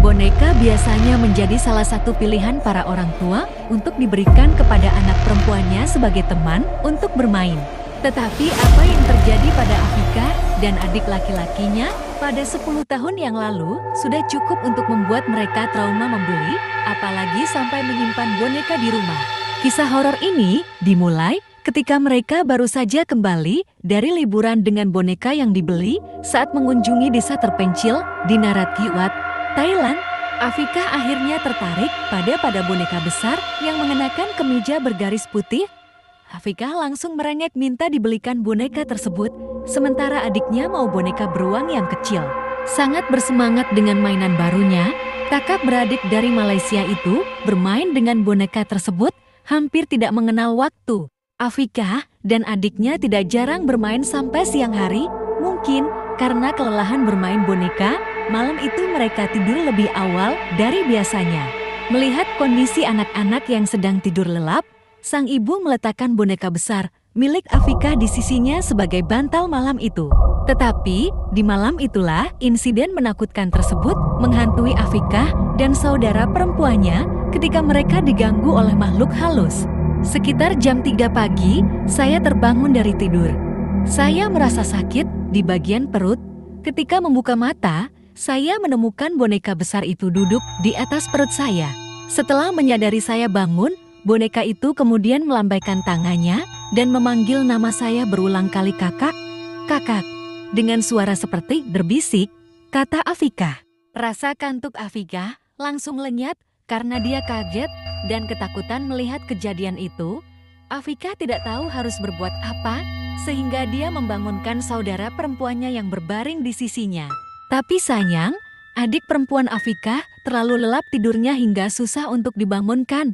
Boneka biasanya menjadi salah satu pilihan para orang tua untuk diberikan kepada anak perempuannya sebagai teman untuk bermain. Tetapi apa yang terjadi pada Afika dan adik laki-lakinya pada 10 tahun yang lalu sudah cukup untuk membuat mereka trauma membeli, apalagi sampai menyimpan boneka di rumah. Kisah horor ini dimulai ketika mereka baru saja kembali dari liburan dengan boneka yang dibeli saat mengunjungi desa terpencil di Narathiwat, Thailand. Afika akhirnya tertarik pada boneka besar yang mengenakan kemeja bergaris putih. Afika langsung merengek minta dibelikan boneka tersebut, sementara adiknya mau boneka beruang yang kecil. Sangat bersemangat dengan mainan barunya, kakak beradik dari Malaysia itu bermain dengan boneka tersebut hampir tidak mengenal waktu. Afika dan adiknya tidak jarang bermain sampai siang hari, mungkin karena kelelahan bermain boneka. Malam itu mereka tidur lebih awal dari biasanya. Melihat kondisi anak-anak yang sedang tidur lelap, sang ibu meletakkan boneka besar milik Afika di sisinya sebagai bantal malam itu. Tetapi, di malam itulah insiden menakutkan tersebut menghantui Afika dan saudara perempuannya ketika mereka diganggu oleh makhluk halus. Sekitar jam 3 pagi, saya terbangun dari tidur. Saya merasa sakit di bagian perut. Ketika membuka mata, saya menemukan boneka besar itu duduk di atas perut saya. Setelah menyadari saya bangun, boneka itu kemudian melambaikan tangannya dan memanggil nama saya berulang kali, "Kakak, kakak." Dengan suara seperti berbisik, kata Afika. Rasa kantuk Afika langsung lenyap karena dia kaget dan ketakutan melihat kejadian itu. Afika tidak tahu harus berbuat apa, sehingga dia membangunkan saudara perempuannya yang berbaring di sisinya. Tapi sayang, adik perempuan Afika terlalu lelap tidurnya hingga susah untuk dibangunkan.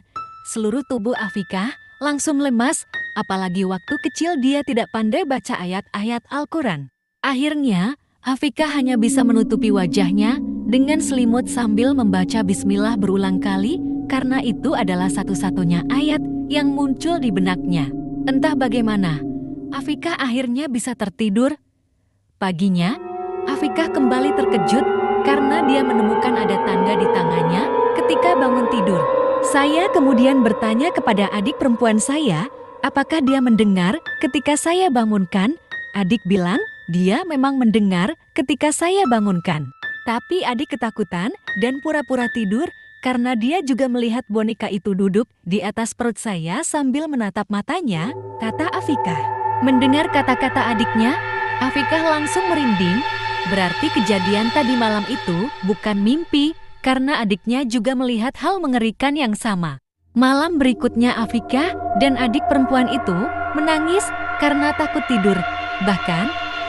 Seluruh tubuh Afika langsung lemas, apalagi waktu kecil dia tidak pandai baca ayat-ayat Al-Quran. Akhirnya, Afika hanya bisa menutupi wajahnya dengan selimut sambil membaca bismillah berulang kali karena itu adalah satu-satunya ayat yang muncul di benaknya. Entah bagaimana, Afika akhirnya bisa tertidur. Paginya, Afika kembali terkejut karena dia menemukan ada tanda di tangannya ketika bangun tidur. Saya kemudian bertanya kepada adik perempuan saya, apakah dia mendengar ketika saya bangunkan? Adik bilang, dia memang mendengar ketika saya bangunkan. Tapi adik ketakutan dan pura-pura tidur karena dia juga melihat boneka itu duduk di atas perut saya sambil menatap matanya, kata Afika. Mendengar kata-kata adiknya, Afika langsung merinding. Berarti kejadian tadi malam itu bukan mimpi, karena adiknya juga melihat hal mengerikan yang sama. Malam berikutnya Afika dan adik perempuan itu menangis karena takut tidur. Bahkan,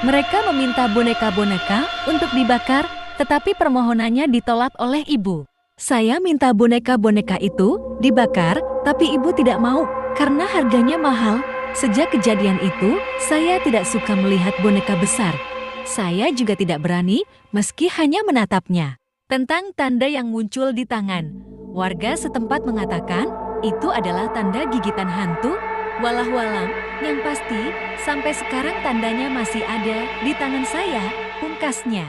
mereka meminta boneka-boneka untuk dibakar, tetapi permohonannya ditolak oleh ibu. Saya minta boneka-boneka itu dibakar, tapi ibu tidak mau karena harganya mahal. Sejak kejadian itu, saya tidak suka melihat boneka besar. Saya juga tidak berani meski hanya menatapnya. Tentang tanda yang muncul di tangan, warga setempat mengatakan itu adalah tanda gigitan hantu. Walau-walau, yang pasti sampai sekarang tandanya masih ada di tangan saya, pungkasnya.